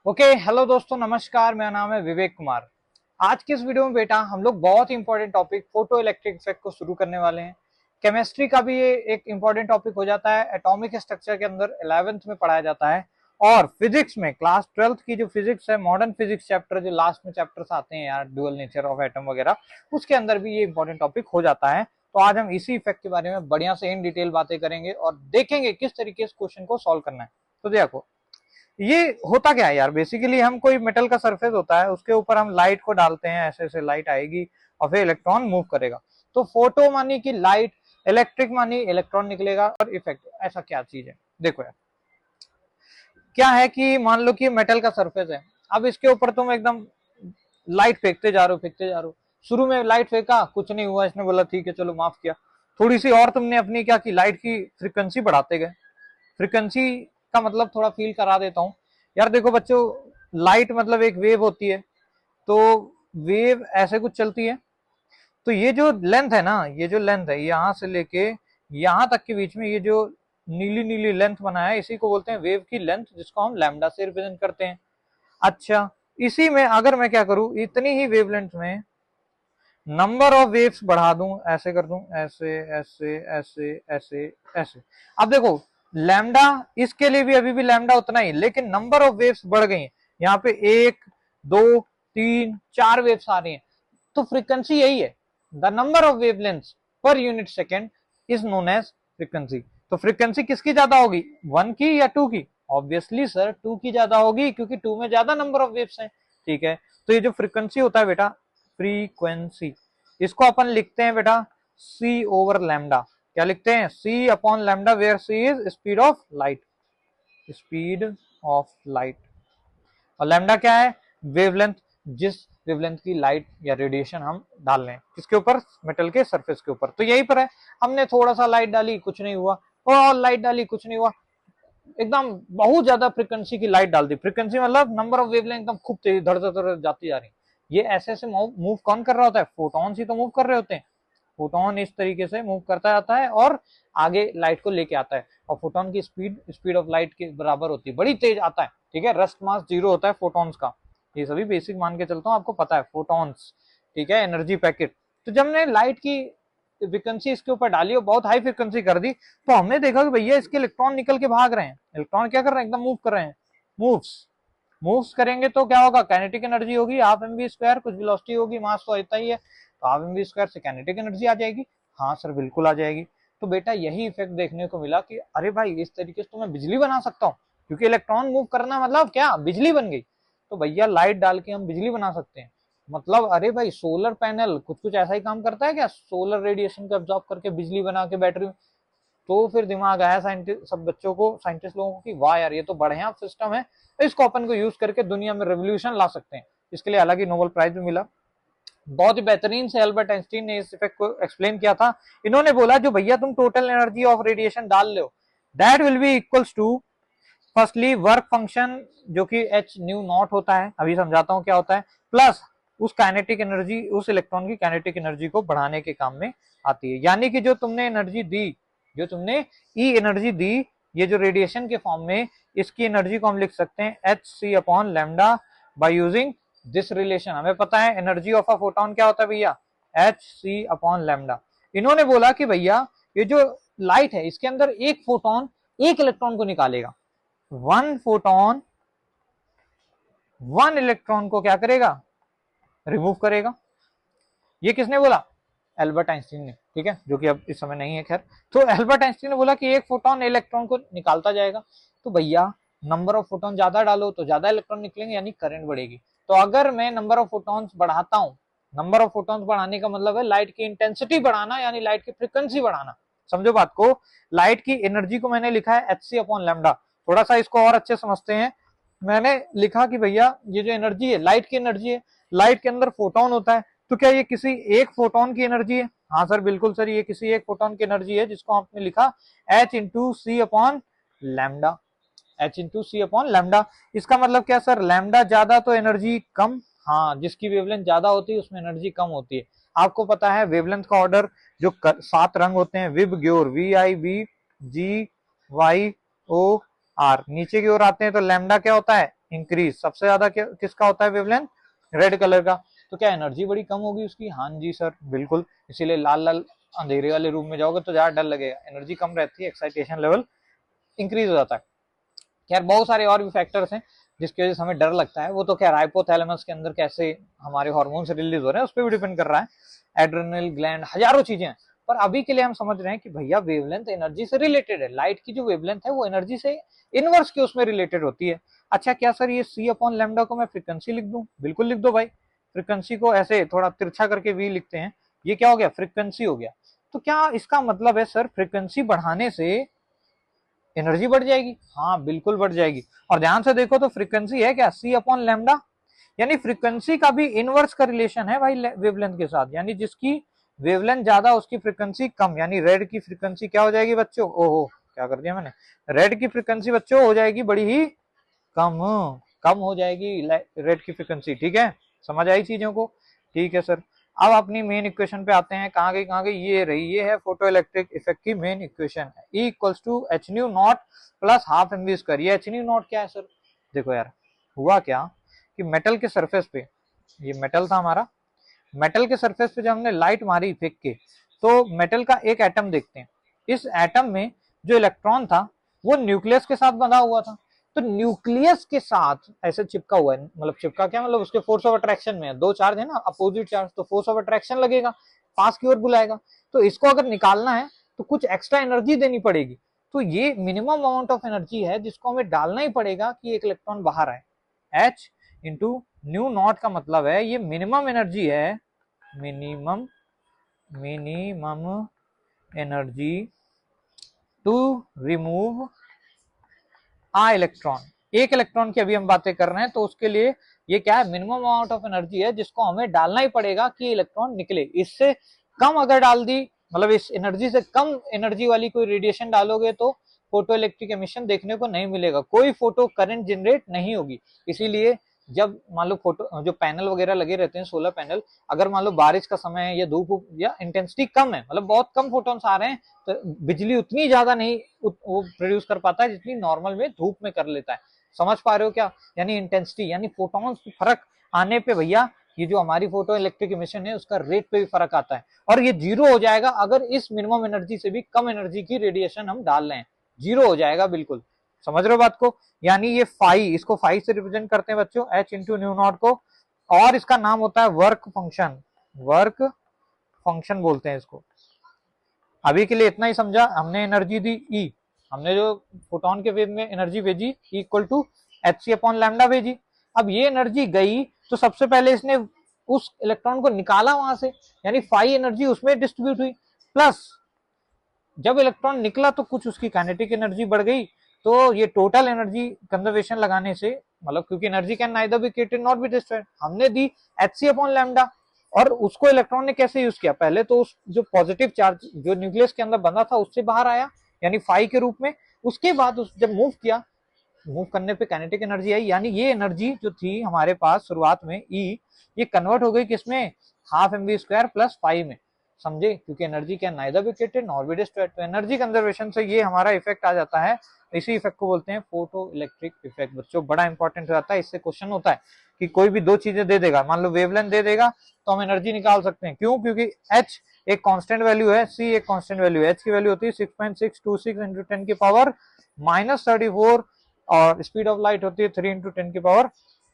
Okay hello दोस्तों, नमस्कार। मेरा नाम है विवेक कुमार। आज की इस वीडियो में बेटा हम लोग बहुत ही important topic photo electric effect को शुरू करने वाले हैं। केमिस्ट्री का भी ये एक इंपॉर्टेंट टॉपिक हो जाता है। एटॉमिक स्ट्रक्चर के अंदर 11th में पढ़ाया जाता है और फिजिक्स में क्लास 12th की जो फिजिक्स है, मॉडर्न फिजिक्स चैप्टर, जो लास्ट में चैप्टर्स आते हैं यार, ड्यूअल नेचर ऑफ एटम वगैरह, उसके अंदर भी ये इंपॉर्टेंट टॉपिक हो जाता है। तो आज हम इसी इफेक्ट के बारे में बढ़िया से इन डिटेल बातें करेंगे और देखेंगे किस तरीके से क्वेश्चन को सॉल्व करना है। तो देखो ये होता क्या है यार, बेसिकली हम कोई मेटल का सरफेस होता है, उसके ऊपर हम लाइट को डालते हैं, ऐसे ऐसे लाइट आएगी और फिर इलेक्ट्रॉन मूव करेगा। तो फोटो मानी कि लाइट, इलेक्ट्रिक मानी इलेक्ट्रॉन निकलेगा और इफेक्ट ऐसा क्या चीज है। देखो यार क्या है कि मान लो कि मेटल का सरफेस है, अब इसके ऊपर तुम एकदम लाइट फेंकते जा रहे हो, फेंकते जा रहे हो। शुरू में लाइट फेंका, कुछ नहीं हुआ, इसने बोला ठीक है चलो माफ किया। थोड़ी सी और तुमने अपनी क्या की, लाइट की फ्रिक्वेंसी बढ़ाते गए। फ्रिक्वेंसी का मतलब थोड़ा फील करा देता हूँ यार। देखो बच्चों, लाइट मतलब एक वेव होती है, तो वेव ऐसे कुछ चलती है। तो ये जो लेंथ है ना, ये जो लेंथ है यहां से लेके यहां तक के बीच में, ये जो नीली नीली लेंथ बना है, इसी को बोलते हैं वेव की लेंथ, जिसको हम लैम्डा से रिप्रेजेंट करते हैं। अच्छा, इसी में अगर मैं क्या करूं, इतनी ही वेवलेंथ में नंबर ऑफ वेव्स बढ़ा दूं, ऐसे कर दूं, ऐसे ऐसे ऐसे ऐसे ऐसे। अब देखो लैम्डा, इसके लिए भी अभी भी लैम्डा उतना ही, लेकिन नंबर ऑफ वेव्स बढ़ गई हैं। यहाँ पे 1 2 3 4 वेव्स आ रही हैं। तो फ्रीक्वेंसी यही है, the number of wavelengths per unit second is known as frequency. तो फ्रीक्वेंसी किसकी ज्यादा होगी, 1 की या 2 की? ऑब्वियसली सर 2 की ज्यादा होगी, क्योंकि 2 में ज्यादा नंबर ऑफ वेव्स हैं। ठीक है, तो ये जो फ्रीक्वेंसी होता है बेटा, फ्रीक्वेंसी, इसको अपन लिखते हैं बेटा c ओवर लैम्डा। क्या लिखते हैं? c upon lambda, where c is speed of light, speed of light. और लैम्डा क्या है? वेवलेंथ, जिस वेवलेंथ की लाइट या रेडिएशन हम डाल रहे हैं, किसके ऊपर? मेटल के सरफेस के ऊपर। तो यहीं पर है, हमने थोड़ा सा लाइट डाली, कुछ नहीं हुआ, और लाइट डाली, कुछ नहीं हुआ, एकदम बहुत ज्यादा फ्रीक्वेंसी की लाइट डाल दी। फ्रीक्वेंसी मतलब नंबर ऑफ वेवलेंथ एकदम खूब तेज धड़ धड़ धड़ जाती जा रही। ये ऐसे ऐसे मूव कौन कर रहा होता है? फोटॉन्स ही तो मूव कर रहे होते हैं। फोटोन इस तरीके से मूव करता जाता है और आगे लाइट को लेके आता है। और फोटोन की स्पीड स्पीड ऑफ लाइट के बराबर होती है, बड़ी तेज आता है। ठीक है, रस्ट मास 0 होता है फोटोन्स का। ये सभी बेसिक मान के चलता हूँ, आपको पता है फोटोन्स। ठीक है, एनर्जी पैकेट। तो जब हमने लाइट की फ्रिक्वेंसी इसके ऊपर डाली और बहुत हाई फ्रिक्वेंसी कर दी, तो हमने देखा कि भैया इसके इलेक्ट्रॉन निकल के भाग रहे हैं। इलेक्ट्रॉन क्या कर रहे हैं? एकदम मूव कर रहे हैं। मूव्स मूव्स करेंगे तो क्या होगा? काइनेटिक एनर्जी होगी हाफ एम वी स्क्वायर, कुछ वेलोसिटी होगी, मास तो इतना ही है, तो हाफ एम वी स्क्वायर से काइनेटिक एनर्जी आ जाएगी। हाँ सर बिल्कुल आ जाएगी। तो बेटा यही इफेक्ट देखने को मिला कि अरे भाई इस तरीके से तो मैं बिजली बना सकता हूँ, क्योंकि इलेक्ट्रॉन मूव करना मतलब क्या? बिजली बन गई। तो भैया लाइट डाल के हम बिजली बना सकते हैं। मतलब अरे भाई सोलर पैनल कुछ कुछ ऐसा ही काम करता है क्या? सोलर रेडिएशन को एब्जॉर्ब करके बिजली बना के बैटरी। तो फिर दिमाग आया साइंटिस्ट सब बच्चों को, साइंटिस्ट लोगों को, कि वाह यार ये तो बढ़िया सिस्टम है, इसको अपन को यूज करके दुनिया में रेवोल्यूशन ला सकते हैं। इसके लिए अलग ही नोबेल प्राइज भी मिला। बहुत ही बेहतरीन से अल्बर्ट आइंस्टीन ने इस इफेक्ट को एक्सप्लेन किया था। इन्होंने बोला जो भैया तुम टोटल एनर्जी ऑफ रेडिएशन डाल लो, that will be equals to firstly work function, जो कि एच न्यू नॉट होता है, अभी समझाता हूं क्या होता है, प्लस उस काइनेटिक एनर्जी, उस इलेक्ट्रॉन की काइनेटिक एनर्जी को बढ़ाने के काम में आती है। यानी कि जो तुमने एनर्जी दी, जो तुमने ई एनर्जी दी, ये जो रेडिएशन के फॉर्म में, इसकी एनर्जी को हम लिख सकते हैं h c upon lambda by using this relation. हमें पता है एनर्जी ऑफ अ फोटोन क्या होता है भैया? H c upon lambda. इन्होंने बोला कि भैया ये जो लाइट है, इसके अंदर एक फोटोन एक इलेक्ट्रॉन को निकालेगा। वन फोटोन वन इलेक्ट्रॉन को क्या करेगा? रिमूव करेगा। ये किसने बोला? एल्बर्ट आइंस्टीन ने। ठीक है, जो कि अब इस समय नहीं है खैर। तो एल्बर्ट आइंस्टीन ने बोला कि एक फोटोन इलेक्ट्रॉन को निकालता जाएगा। तो भैया नंबर ऑफ फोटोन ज्यादा डालो तो ज्यादा इलेक्ट्रॉन निकलेंगे, यानी करंट बढ़ेगी। तो अगर मैं नंबर ऑफ फोटोन्स बढ़ाता हूं, नंबर ऑफ फोटोन्स बढ़ाने का मतलब है लाइट की इंटेंसिटी बढ़ाना, यानी लाइट की फ्रिक्वेंसी बढ़ाना। समझो बात को। लाइट की एनर्जी को मैंने लिखा है एच सी अपॉन लैम्डा। थोड़ा सा इसको और अच्छे समझते हैं। मैंने लिखा कि भैया ये जो एनर्जी है, लाइट की एनर्जी है, लाइट के अंदर फोटोन होता है, तो क्या ये किसी एक फोटोन की एनर्जी है? हाँ सर बिल्कुल सर, ये किसी एक फोटोन की एनर्जी है, जिसको आपने लिखा एच इंटू सी अपॉन लैम्डा। एच इंटू सी अपॉन लैम्डा। इसका मतलब क्या सर? लैम्डा ज्यादा तो एनर्जी कम। हाँ, जिसकी वेवलेंथ ज्यादा होती है उसमें एनर्जी कम होती है। आपको पता है वेवलेंथ का ऑर्डर, जो 7 रंग होते हैं, VIBGYOR, V I B G Y O R, नीचे की ओर आते हैं तो लैम्डा क्या होता है? इंक्रीज। सबसे ज्यादा किसका होता है वेवलेंथ? रेड कलर का। तो क्या एनर्जी बड़ी कम होगी उसकी? हाँ जी सर बिल्कुल, इसीलिए लाल लाल अंधेरे वाले रूम में जाओगे तो ज्यादा डर लगेगा, एनर्जी कम रहती है, एक्साइटेशन लेवल इंक्रीज हो जाता है। यार बहुत सारे और भी फैक्टर्स हैं जिसकी वजह से हमें डर लगता है, वो तो क्या हाइपोथैलेमस के अंदर कैसे हमारे हार्मोन्स रिलीज हो रहे हैं उस पर भी डिपेंड कर रहा है, एड्रेनल ग्लैंड, हजारों चीजें हैं। पर अभी के लिए हम समझ रहे हैं कि भैया वेवलेंथ एनर्जी से रिलेटेड है, लाइट की जो वेवलेंथ है वो एनर्जी से इनवर्स के उसमें रिलेटेड होती है। अच्छा क्या सर ये c अपॉन लैम्डा को मैं फ्रीक्वेंसी लिख दूं? बिल्कुल लिख दो भाई, फ्रीक्वेंसी को ऐसे थोड़ा तिरछा करके v लिखते हैं, ये क्या हो गया? फ्रीक्वेंसी हो गया। तो क्या इसका मतलब है सर फ्रीक्वेंसी बढ़ाने से एनर्जी बढ़ जाएगी? हाँ बिल्कुल बढ़ जाएगी। और ध्यान से देखो तो फ्रीक्वेंसी है क्या? c अपॉन लैम्डा, यानी फ्रीक्वेंसी का भी इनवर्स का रिलेशन है भाई वेवलेंथ के साथ, यानी जिसकी वेवलेंथ ज्यादा उसकी फ्रीक्वेंसी कम, यानी रेड की फ्रीक्वेंसी क्या हो जाएगी बच्चों? ओहो क्या कर दिया मैंने, रेड की फ्रीक्वेंसी बच्चों हो जाएगी बड़ी ही कम, कम हो जाएगी रेड की फ्रीक्वेंसी। ठीक है, समझ आई चीजों को? ठीक है सर। अब अपनी मेन इक्वेशन पे आते हैं, कहाँ गई ये रही, ये है फोटो इलेक्ट्रिक इफेक्ट की main equation, E equals to h nu nought plus half m v square. ये एच न्यू नॉट क्या है सर? देखो यार हुआ क्या कि मेटल के सरफेस पे, ये मेटल था हमारा, मेटल के सरफेस पे जब हमने लाइट मारी फेंक के, तो मेटल का एक एटम देखते हैं, इस एटम में जो इलेक्ट्रॉन था वो न्यूक्लियस के साथ बंधा हुआ था, तो न्यूक्लियस के साथ ऐसे चिपका हुआ है, मतलब चिपका क्या मतलब उसके फोर्स ऑफ अट्रैक्शन में है, दो चार्ज है ना अपोजिट चार्ज, तो फोर्स ऑफ अट्रैक्शन लगेगा, पास की ओर बुलाएगा। तो इसको अगर निकालना है तो कुछ एक्स्ट्रा एनर्जी देनी पड़ेगी, तो ये मिनिमम अमाउंट ऑफ एनर्जी है जिसको हमें डालना ही पड़ेगा कि एक इलेक्ट्रॉन बाहर आए। H इंटू न्यू नॉट का मतलब है ये मिनिमम एनर्जी है, minimum energy to remove electron. एक इलेक्ट्रॉन की अभी हम बातें कर रहे हैं, तो उसके लिए ये क्या है? मिनिमम अमाउंट ऑफ एनर्जी है जिसको हमें डालना ही पड़ेगा कि इलेक्ट्रॉन निकले। इससे कम अगर डाल दी, मतलब इस एनर्जी से कम एनर्जी वाली कोई रेडिएशन डालोगे तो फोटो इलेक्ट्रिक एमिशन देखने को नहीं मिलेगा, कोई फोटो करंट जनरेट नहीं होगी। इसीलिए जब मान लो फोटो जो पैनल वगैरह लगे रहते हैं सोलर पैनल, अगर मान लो बारिश का समय है या धूप या इंटेंसिटी कम है, मतलब बहुत कम फोटोन्स आ रहे हैं, तो बिजली उतनी ज्यादा नहीं वो प्रोड्यूस कर पाता है जितनी नॉर्मल में धूप में कर लेता है। समझ पा रहे हो क्या? यानी इंटेंसिटी यानी फोटॉन्स की फर्क आने पे भैया ये जो हमारी फोटो इलेक्ट्रिक इमिशन है उसका रेट पे भी फर्क आता है, और ये जीरो हो जाएगा अगर इस मिनिमम एनर्जी से भी कम एनर्जी की रेडिएशन हम डाल रहे हैं, जीरो हो जाएगा बिल्कुल। समझ रहे हो बात को? यानी ये फाई, इसको फाई से रिप्रेजेंट करते हैं बच्चों, H इंटू न्यू नॉट को, और इसका नाम होता है वर्क फंक्शन, वर्क फंक्शन बोलते हैं इसको। अभी के लिए इतना ही समझा हमने, एनर्जी दी E, हमने जो फोटोन के वेव में एनर्जी भेजी E equal to h c upon lambda भेजी। अब ये एनर्जी गई तो सबसे पहले इसने उस इलेक्ट्रॉन को निकाला वहां से, यानी फाई एनर्जी उसमें डिस्ट्रीब्यूट हुई, प्लस जब इलेक्ट्रॉन निकला तो कुछ उसकी काइनेटिक एनर्जी बढ़ गई, तो ये टोटल एनर्जी कंजर्वेशन लगाने से, मतलब क्योंकि energy can neither be created not be destroyed, हमने दी एच सी अपॉन लैम्डा, और उसको इलेक्ट्रॉन ने कैसे यूज किया? पहले तो उस जो पॉजिटिव चार्ज जो न्यूक्लियस के अंदर बंधा था उससे बाहर आया, यानी फाई के रूप में, उसके बाद उस जब मूव किया, मूव करने पे काइनेटिक एनर्जी आई, यानी ये एनर्जी जो थी हमारे पास शुरुआत में E, ये कन्वर्ट हो गई किसमें? Half m v square plus phi में, समझे? क्योंकि energy can neither be created nor be destroyed, तो एनर्जी कंजर्वेशन से ये हमारा इफेक्ट आ जाता है। इसी इफेक्ट को बोलते हैं फोटो इलेक्ट्रिक इफेक्ट। बच्चों बड़ा इंपॉर्टेंट हो जाता है, इससे क्वेश्चन होता है कि कोई भी दो चीजें दे देगा, मान लो वेवलेंथ दे देगा तो हम एनर्जी निकाल सकते हैं, क्यों? क्योंकि H एक कांस्टेंट वैल्यू है, C एक कांस्टेंट वैल्यू है, H की वैल्यू होती है 6.626 इंटू 10 की पावर -34, और स्पीड ऑफ लाइट होती है 3 इंटू 10 की पावर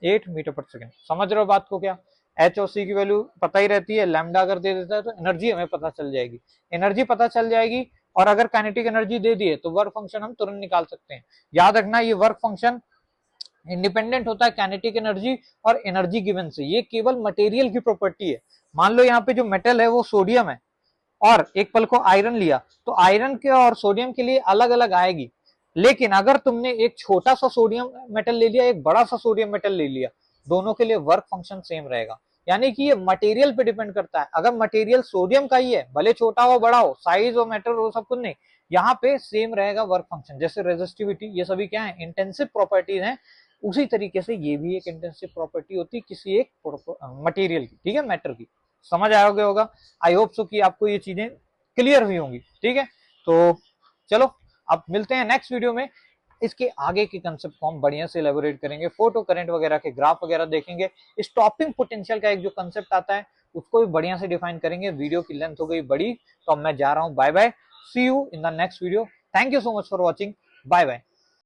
8 मीटर पर सेकेंड। समझ रहे हो बात को? क्या H और C की वैल्यू पता ही रहती है, लैम्डा अगर दे देता है तो एनर्जी हमें पता चल जाएगी, एनर्जी पता चल जाएगी, और अगर काइनेटिक एनर्जी दे दिए तो वर्क फंक्शन हम तुरंत निकाल सकते हैं। याद रखना ये वर्क फंक्शन इंडिपेंडेंट होता है काइनेटिक एनर्जी और एनर्जी गिवन से, ये केवल मटेरियल की प्रॉपर्टी है। मान लो यहाँ पे जो मेटल है वो सोडियम है, और एक पल को आयरन लिया, तो आयरन के और सोडियम के लिए अलग अलग आएगी, लेकिन अगर तुमने एक छोटा सा सोडियम मेटल ले लिया, एक बड़ा सा सोडियम मेटल ले लिया, दोनों के लिए वर्क फंक्शन सेम रहेगा। यानी कि ये मटेरियल पे डिपेंड करता है, अगर मटेरियल सोडियम का ही है, भले छोटा हो बड़ा हो, साइज हो मैटर हो, सब कुछ नहीं, यहाँ पे सेम रहेगा वर्क फंक्शन। जैसे रेजिस्टिविटी, ये सभी क्या है? इंटेंसिव प्रॉपर्टीज हैं, उसी तरीके से ये भी एक इंटेंसिव प्रॉपर्टी होती है किसी एक मटेरियल की, ठीक है, मैटर की। समझ आओगे होगा, आई होप सो कि आपको ये चीजें क्लियर हुई होंगी। ठीक है, तो चलो अब मिलते हैं नेक्स्ट वीडियो में। इसके आगे के कंसेप्ट को हम बढ़िया से एलेबोरेट करेंगे, फोटो करंट वगैरह के ग्राफ वगैरह देखेंगे, स्टॉपिंग पोटेंशियल का एक जो कंसेप्ट आता है उसको भी बढ़िया से डिफाइन करेंगे। वीडियो की लेंथ हो गई बड़ी, तो अब मैं जा रहा हूँ, bye bye, see you in the next video, thank you so much for watching, bye bye.